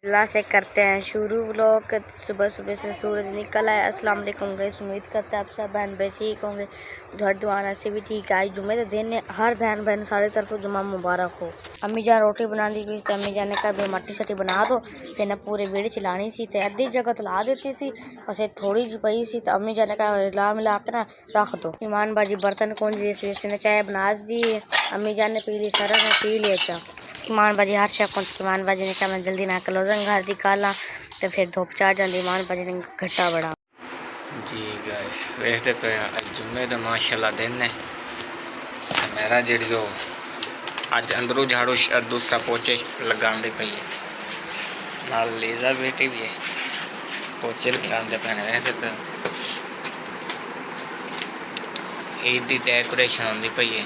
अल्लाह से करते हैं शुरू व्लॉग। सुबह सुबह से सूरज निकल आया। अस्सलाम वालेकुम गाइस, उम्मीद करते हैं आप सब बहन भाई ठीक होंगे। घर दुआना से भी ठीक है। आज जुम्मे के दिन है, हर बहन सारी तरफ जुम्मा मुबारक हो। अम्मी जान रोटी बना दी थी, अम्मी जान ने कहा मट्टी शट्टी बना दो, तो पूरे वेड़े चलानी सी, तो अद्धी जगह तो ला देती सी, बस एक थोड़ी जी पई सी, तो अम्मी जान ने कहा ला मिला के ना रख दो। ईमान बाजी बर्तन कौन जी ने चाय बना दी, अम्मी जान ने पी ली, सारा ने पी लिया चाह। ईमान बाजी हर शक ईमान बाजी ने कहा मैं जल्दी ना क्लोजिंग घर निकाला, तो फिर धुप चढ़ जाती। ईमान बाजी ने घट्टा बड़ा जी गाइस वेखते पे जुम्मे का माशाल्लाह दिन है। मेरा जी अज अंदरों झाड़ू दूसरा पोचे लगाने पई है, नाल लीजा बेटी भी है पोचे लगाते पे। वैसे तो ईद की डेकोरेशन होती पई है,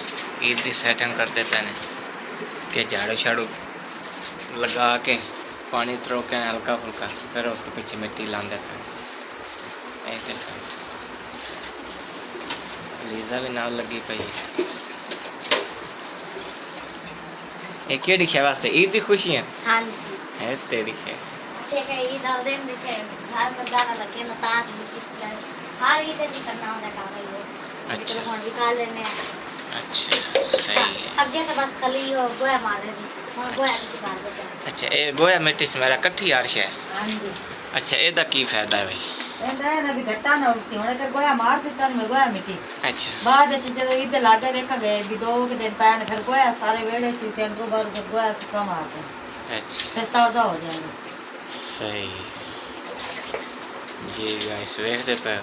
ईद की सैटिंग करते पे कि झाड़ू शाड़ू लगा के पानी त्रोके हल्का फुल्का, फिर उसके पीछे मिट्टी लाते पे। लीजा भी नाल लगी पई है। ये केड़ी खै वास्ते ईद की खुशी है? हां जी है तेरी खै से के ईद वाले दिन देखे घर में गाना लगे ना ताश बिस्किट हर ईद से करना होता काम है ये। अच्छा फोन निकाल लेने। अच्छा सही है। आगे तो बस कल ही गोया मारे सी, हुन गोया की बात है। अच्छा ये गोया मिट्टी से मेरा कट्ठी यार है। हां जी। अच्छा एदा की फायदा है भाई? एंदा है ना भी घटा ना उसी हुन कर गोया मार दिता न गोया मिट्टी। अच्छा बाद च जब ईद लागे देखा गए भी दो के दिन पैन फिर गोया सारे वेड़े च ते अंदर बाहर फिर गोया सुखा मार दे। अच्छा फिर ताजा हो जाएगा। सही जी गाइस वेखते पे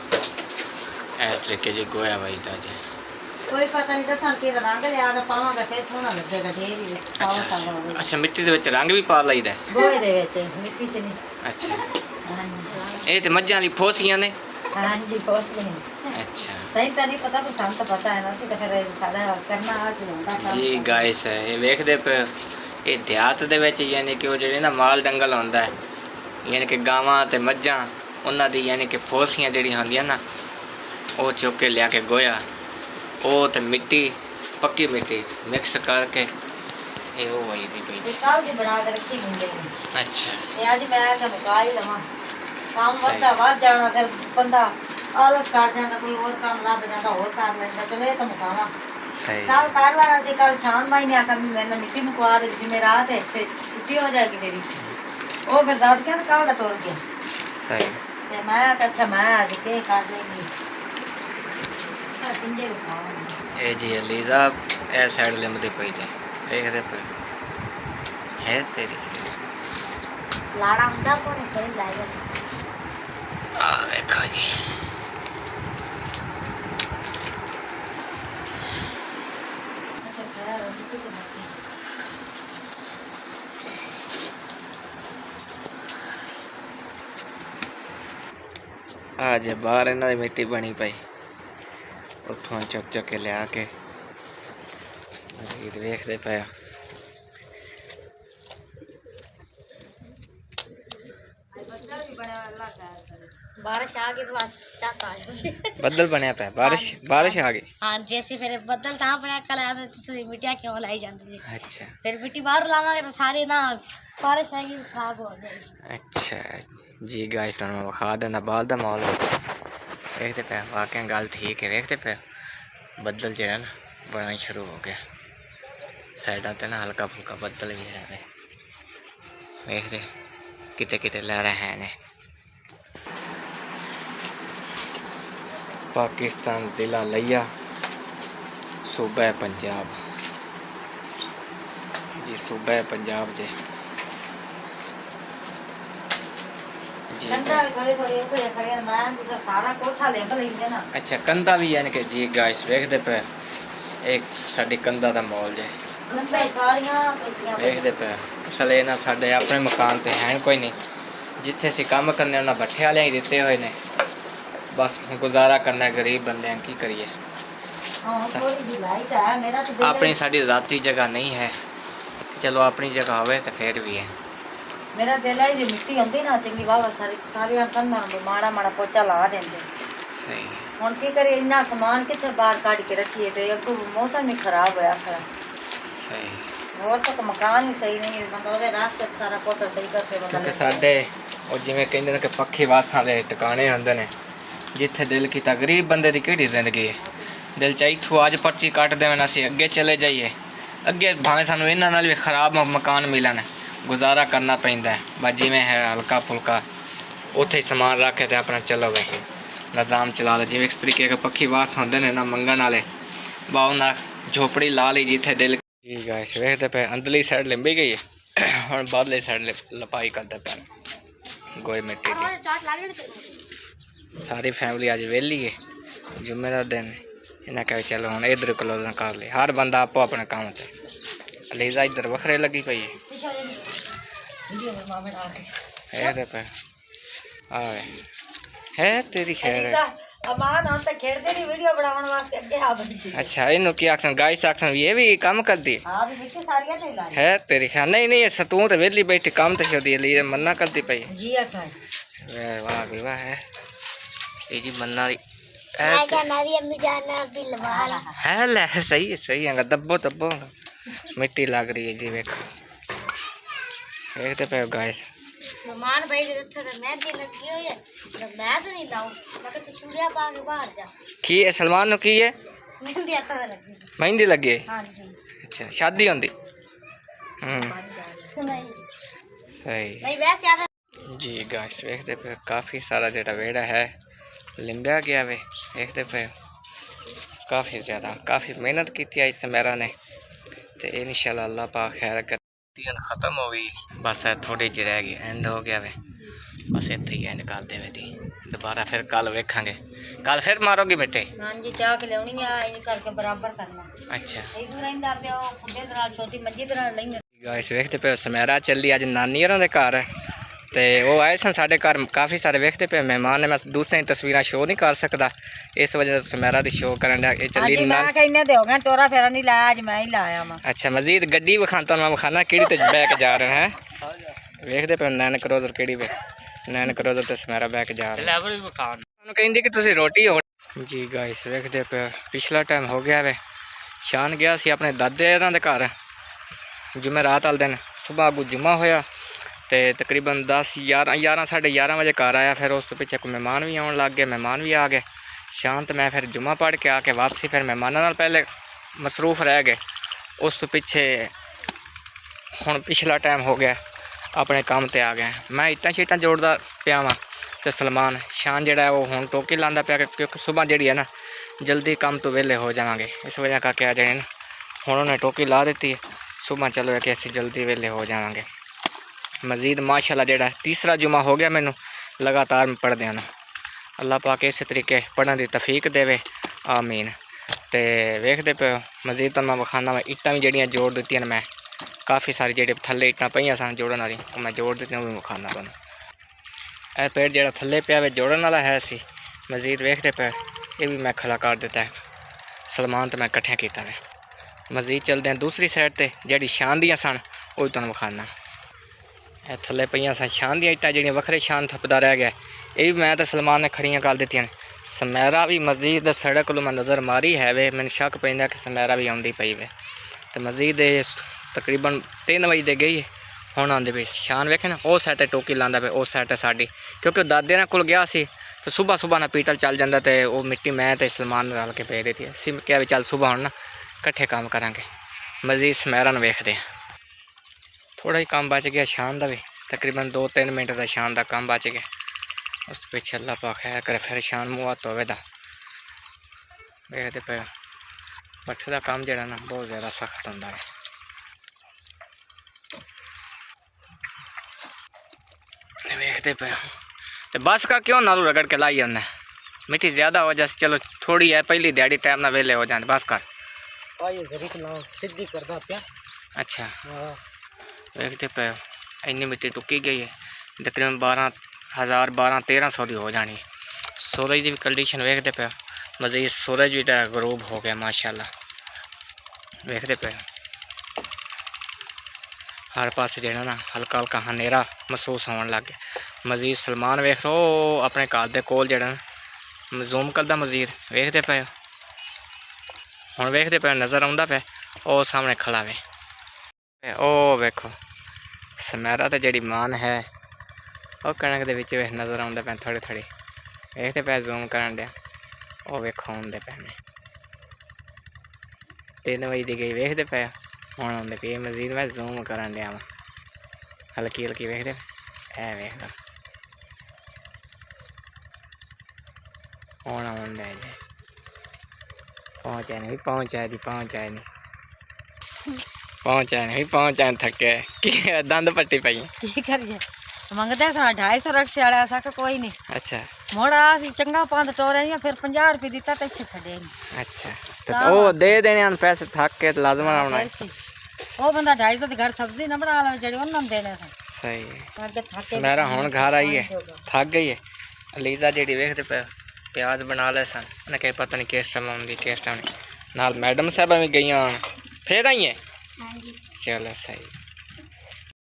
ऐसे तरीके से गोया बजता जी। कोई पता नहीं दसा के रंग लिया दा पावांगा फिर सोना लगेगा ढेर ही सावा सावा हो। अच्छा मिट्टी दे विच रंग भी पा लईदा है? गोए दे विच मिट्टी से नहीं। अच्छा हां जी ये ते मज्जां दी फोसियां ने? हां जी पोस नहीं। अच्छा सही तो नहीं पता पर शाम तो पता है ना सी तो फिर सारा करना आज होता काम। जी गाइस ये वेखदे पे ये देहात दे विच यानी कि वो जेह्ड़े ना माल डंगल होंदा है, यानी कि गावां ते मज्जां उन्हां दी यानी कि फोसियां जेह्ड़ियां होंदियां ना वो चुक के लिया के गोया वो तो मिट्टी पक्की मिट्टी मिक्स करके ये वो वही दी पई। कल की बना के रखी गुंडे। अच्छा ये आज मैं तो मुका ही लवा काम वदा वध जाना फिर बंदा आलस कर जाता, कोई और काम ला जाता और कर लेंदा, चले तो मुकावा सही कल कर लेना सी। कल शाम में ही नहीं आकर मैंने मिट्टी मुकवा दे जी मेरा रात है फिर छुट्टी हो जाएगी मेरी। वो फिर दाद क्या कल टोल गया। सही ते मैं अच्छा मैं आज के कर लेंगी पिंजे खाओ। ये जी लीजा ए साइड लिमदी पई जे देखदे पे है तेरी लाड़ा हुंदा कोने फिर लाएगा। आ देखो जी अच्छा खैर अभी तो नहीं। आज बाहर इन्हां दी मिट्टी बनी पई उत्थों चुक चुक के लिया के ईद वेखदे पे। बारिश आ गई तो बस चास आ जाए। बदल बनया पे बारिश आ गई। हाँ जैसे फिर बदल कहाँ बनया कल आया तो मिट्टियाँ क्यों लाई जाती है। अच्छा फिर मिट्टी बाहर लावांगे तो सारी ना बारिश आएगी खराब हो जाएगी। अच्छा जी गाइस तुहानू मैं विखा देना बाहर दा माहौल देखते पे। वाकई गल ठीक है, वेखते पे बदल जो है ना बनना शुरू हो गया साइडा ते ना हल्का फुल्का बदल भी है। वेखते किते किते लहरा है ने। पाकिस्तान जिला लिया सूबा पंजाब जी, सूबा पंजाब जी जी। कंधा भी थोड़ी थोड़ी ऊपर खड़े मान जैसा सारा कोठा लेबल ही ना। अच्छा कंधा भी यानी कि जी गाइस वेखदे पे एक साडी कंधा दा मॉल जे कंधा सारियां वेखदे पे। असले ना साडे अपने मकान ते हैं कोई नहीं, जिथे असीं काम करने उन्हां भट्ठे वाले ही दिते हुए ने, बस गुजारा करना गरीब बंदे की करिए। अपनी साडी ज़ाती जगह नहीं है, चलो अपनी जगह होवे तो फिर भी है। मेरा दिल है जी मिट्टी होंदी ना चंगी वावा सारी सारी कंधा माड़ा माड़ा पोचा ला देंगे। सही हुन की करे इन्ना सामान किथे बाहर काट के रखिए तो अगो मौसम ही खराब होया खरा। सही और तो मकान ही सही नहीं है बंदा ਉਹਦੇ ਰਾਸਤੇ ਸਾਰਾ ਕੁਝ ਸਹੀ ਕਰਕੇ ਬੰਦਾ ਕਿਉਂਕਿ ਸਾਡੇ ਉਹ ਜਿਵੇਂ ਕਹਿੰਦੇ ਨੇ ਕਿ ਪੱਖੀ ਵਾਸਾਂ ਦੇ ਟਿਕਾਣੇ ਹੁੰਦੇ ਨੇ ਜਿੱਥੇ ਦਿਲ ਕੀਤਾ ਗਰੀਬ ਬੰਦੇ ਦੀ ਕਿਹੜੀ ਜ਼ਿੰਦਗੀ ਹੈ ਦਿਲ ਚ ਇੱਥੋਂ ਅੱਜ ਪਰਚੀ ਕੱਟ ਦੇਣ ਅਸੀਂ ਅੱਗੇ ਚਲੇ ਜਾਈਏ ਅੱਗੇ ਭਾਵੇਂ ਸਾਨੂੰ ਇਹਨਾਂ ਨਾਲ ਵੀ ਖਰਾਬ ਮਕਾਨ ਮਿਲਣ ਗੁਜ਼ਾਰਾ ਕਰਨਾ ਪੈਂਦਾ ਹੈ ਬਸ ਜਿਵੇਂ ਹੈ ਹਲਕਾ ਫੁਲਕਾ ਉੱਥੇ ਸਮਾਨ ਰੱਖ ਕੇ ਤੇ ਆਪਣਾ ਚਲੋ ਵੇ ਨਿਜ਼ਾਮ ਚਲਾ ਲਓ ਜਿਵੇਂ ਇਸ ਤਰੀਕੇ ਦੇ ਪੱਖੀ ਵਾਸ ਹੁੰਦੇ ਨੇ ਨਾ ਮੰਗਣ ਵਾਲੇ ਬਾ ਉਹਨਾਂ ਝੋਪੜੀ ਲਾ ਲਈ ਜਿੱਥੇ ਦਿਲ ਜੀ ਗਾਇਸ ਵੇਖਦੇ ਪਏ ਅੰਦਰਲੀ ਸਾਈਡ ਲੰਬੀ ਗਈ ਹੈ ਹੁਣ ਬਾਹਰਲੀ ਸਾਈਡ ਲਪਾਈ ਕਰਦਾ ਪਿਆ ਗੋਏ ਮਿੱਟੀ ਦੀ ਸਾਰੀ ਫੈਮਿਲੀ ਅੱਜ ਵਿਹਲੀ ਹੈ ਜੁਮੇ ਦਾ ਦਿਨ ਇਹਨਾਂ ਕਹੇ ਚਲੋ ਹੁਣ ਇੱਧਰ ਕਲੋਜ਼ ਕਰ ਲਈ ਹਰ ਬੰਦਾ ਆਪੋ ਆਪਣੇ ਕੰਮ ਤੇ ਅਲੀਜ਼ਾ ਇੱਧਰ ਵੱਖਰੇ ਲੱਗੀ ਪਈ ਹੈ ਇਹਦੇ ਪਏ ਆਏ ਹੈ ਤੇਰੀ ਖੈਰ ਹੈ ਅਮਾਨ ਹੁਣ ਤਾਂ ਖੇਡਦੇ ਨਹੀਂ ਵੀਡੀਓ ਬਣਾਉਣ ਵਾਸਤੇ ਅੱਗੇ ਆ ਬੈਠੀ अच्छा इन्हों की आखन गाइस आखन ये भी काम कर दी हां भी मिट्टी सारियां नहीं ला है तेरी ख्याल नहीं नहीं ये तू तो वेली बैठी काम तो छोड़ी लिए मन्ना करती पई जी अच्छा वाह भी वाह है ये जी मन्ना मैं भी अम्मी जाना बिलवा है ले सही है दब्बो दब्बो मिट्टी लग रही है जी देख देखते पे गाइस मेहमान भाई के थे तो मेहंदी लगी हुई है जब मैं तो नहीं लाऊं मैं तो चूड़ियां पा के बाहर जा की है सलमान नु की है मेहंदी आता लगी मेहंदी लगी है हां जी अच्छा शादी होंदी नहीं सही नहीं वैसे यार जी गाइस देखते पे काफ़ी सारा जेड़ा वेड़ा है लिंबिया गया वे देखते पे काफ़ी ज़्यादा काफ़ी मेहनत की थी इस मेरा ने तो इंशाल्लाह अल्लाह पाक खैर कर ख़त्म हो गई बस थोड़ी जी रह गई एंड हो गया वे बस इतने ही एंड कर दे दी दोबारा फिर कल वेखांगे कल फिर मारोगी बेटे हां जी चाह के लेनी है इन करके बराबर करना अच्छा एक रहंदा पिया खुदे दराल छोटी मंजी दराल लेंगे गाइस वेखते पे समैरा चली अज नानी होरां दे घर ते वो आए सन साढ़े घर काफ़ी सारे वेखते पे मेहमान ने मैं दूसरी तस्वीरें शो नहीं कर सकता इस वजह से समैरा दी शो करन ये चली मैं कहने दे हो गए टोरा फेरा नहीं लाया आज मैं ही लाया मैं अच्छा मजीद गड्डी विखाता मैं विखाना केड़ी ते बैक जा रहे हैं वेखते पे नैन क्रोजर केड़ी पे नैन क्रोजर ते समैरा बैक जा रहे लेवल विखान कहंदी कि तुसी रोटी हो जी गाइस वेखते पे पिछला टाइम हो गया वे शान गया सी अपने दादे होरां दे घर जुमे रात वाले दिन सुबह अगू जुम्मा होया तो तकरीबन 10 11 साढ़े 11 बजे घर आया फिर उस तो पिछे कोई मेहमान भी आने लग गए मेहमान भी आ गए शांत मैं फिर जुम्मा पढ़ के आके वापसी फिर मेहमानों नाल पहले मसरूफ रह गए उस तो पिछे हुण पिछला टाइम हो गया अपने काम ते आ गए मैं इट्टां शीटां जोड़दा पिया वां ते सलमान शान जिहड़ा वो हुण टोकी लांदा पिया क्योंकि सुबह जिहड़ी है ना जल्दी काम तो वेले हो जावांगे इस वजह करके आ जाए ना हुण उन्हें टोकी ला दी है सुबह चलो कि असीं जल्दी वेले हो जावांगे मजीद माशाल्लाह जेड़ा तीसरा जुमा हो गया मैनू लगातार पढ़दे ना अल्लाह पाक इस तरीके पढ़न की तौफीक देवे आमीन तो वेखते पे मजीद तो मैं विखाना मैं इट्टां भी जड़ियाँ जोड़ दी मैं काफ़ी सारी जेह्ड़े थल्ले इट्टां पईयां सन जोड़न वाली मैं जोड़ दी वो भी विखाना तुहानूं यह पेड़ जेड़ा थल्ले पिया वे जोड़न वाला है सी मजीद वेखते पे ये भी मैं खला कर दिता है सलमान तो मैं कट्ठियां कीता वे मजीद चलते हैं दूसरी साइड ते जेड़ी शान दियां सन वो तुहानूं विखाना थल्ले पईयां सन शान दी इट्टां जिहड़ियां वखरे शान थपदा रह गया ये भी मैं तो सलमान ने खड़ियां कर दित्तियां समैरा भी मजीद सड़क को मैं नज़र मारी है वे मैंने शक पैंदा कि समैरा भी आउंदी पई वे तो मजीद तकरीबन 3 बजे गई हुण आंदी पई शान वेखे ना उस साइड टोकी लांदा पे उस साइड साडी क्योंकि दादे कोल गया सी तो सुबह सुबह ना पीटल चल जाता तो वो मिट्टी मैं तो सलमान रल के पे देती सी क्या भी चल सुबह हुण ना कट्ठे काम करांगे मजीद समैरा नूं वेखदे थोड़ा ही काम बच गया शान का भी तकरीबन 2-3 मिनट का शान का काम बच गया उस पिछे अल्लाह पाक खैर करे फिर शान मुँह हत्थ होवे दा वेखते पे पट्ठे का काम जड़ा ना बहुत ज़्यादा सख्त होंदा है वेखते पे तो बस का क्यों नालू रगड़ के लाई उन्हें मिट्टी ज़्यादा हो जाए चलो थोड़ी है पहली दिहाड़ी टाइम ना वेले हो जाए बस कर सीधी करदा पिया अच्छा वेखते पे इन्नी मिट्टी टुकी गई है तकरीबन 12,000-1300 की हो जानी सूरज की भी कंडीशन वेखते पे मजीद सूरज भी गरूब हो गया माशाल्लाह वेखते पे हर पास जो ना हल्का हल्का हनेरा महसूस होने लग गया मजीद सलमान वेख रो अपने घर के कोल जड़ा जूम करदा मजीद वेखते पे हुण वेखते पे नज़र आउंदा पे वो सामने खड़ा वे ਉਹ ਵੇਖੋ ਸਮੈਰਾ ਤੇ ਜਿਹੜੀ ਮਾਨ ਹੈ ਉਹ ਕਣਕ ਦੇ ਵਿੱਚ ਵੇਖ ਨਜ਼ਰ ਆਉਂਦੇ ਪਏ ਥੋੜੇ ਥੋੜੇ। ਵੇਖਦੇ ਪਏ ਜ਼ੂਮ ਕਰਨ ਡਿਆ, ਉਹ ਵੇਖੋ ਆਉਂਦੇ ਪਏ ਨੇ 3 ਵਜੇ ਦੀ ਗਈ, ਵੇਖਦੇ ਪਏ ਹੁਣ ਆਉਂਦੇ ਪਏ ਮਜ਼ੀਦ। ਮੈਂ ਜ਼ੂਮ ਕਰਨ ਡਿਆ ਵਾ ਹਲਕੀ ਹਲਕੀ, ਵੇਖਦੇ ਐ ਵੇਖ ਲਓ ਹੁਣ ਆਉਂਦੇ ਜੀ। ਪਹੁੰਚਿਆ ਨਹੀਂ, ਪਹੁੰਚਿਆ ਜੀ, ਪਹੁੰਚਿਆ ਨਹੀਂ, ਪਹੁੰਚਿਆ ਨਹੀਂ, ਪਹੁੰਚਿਆ ਥੱਕਿਆ ਕੀ ਦੰਦ ਪੱਟੀ ਪਈ। ਕੀ ਕਰੀਏ ਮੰਗਦੇ ਸਾਂ 250 ਰਕਸ਼ੇ ਵਾਲੇ ਆ ਸਕ ਕੋਈ ਨਹੀਂ। ਅੱਛਾ ਮੋੜਾ ਅਸੀਂ ਚੰਗਾ ਪੰਦ ਟੋਰਿਆ ਫਿਰ 50 ਰੁਪਏ ਦਿੱਤਾ ਤੇ ਇੱਥੇ ਛੱਡੇ ਨਹੀਂ। ਅੱਛਾ ਤੇ ਉਹ ਦੇ ਦੇਣੇ ਹਨ ਪੈਸੇ, ਥੱਕ ਕੇ ਤੇ ਲਾਜ਼ਮ ਆਉਣਾ ਹੈ। ਉਹ ਬੰਦਾ 250 ਦੇ ਘਰ ਸਬਜ਼ੀ ਨਾ ਬਣਾ ਲਵੇ ਜਿਹੜੇ ਉਹਨਾਂ ਨੂੰ ਦੇਣੇ ਸਨ। ਸਹੀ ਹੈ। ਅੱਗੇ ਥੱਕੇ ਮੇਰਾ ਹੁਣ ਘਰ ਆਈ ਹੈ, ਥੱਕ ਗਈ ਹੈ। ਲੀਜ਼ਾ ਜਿਹੜੀ ਵੇਖਦੇ ਪਏ ਪਿਆਜ਼ ਬਣਾ ਲਏ ਸਨ, ਉਹਨੇ ਕਿਹਾ ਪਤਾ ਨਹੀਂ ਕਿਸ ਟਾਈਮ ਆਉਂਦੀ ਕਿਸ ਟਾਈਮ ਨਹੀਂ। ਨਾਲ ਮੈਡਮ ਸਾਹਿਬਾਂ ਵੀ ਗਈਆਂ, ਫੇਰ ਆਈ ਹੈ। ਚਲੋ ਸਹੀ।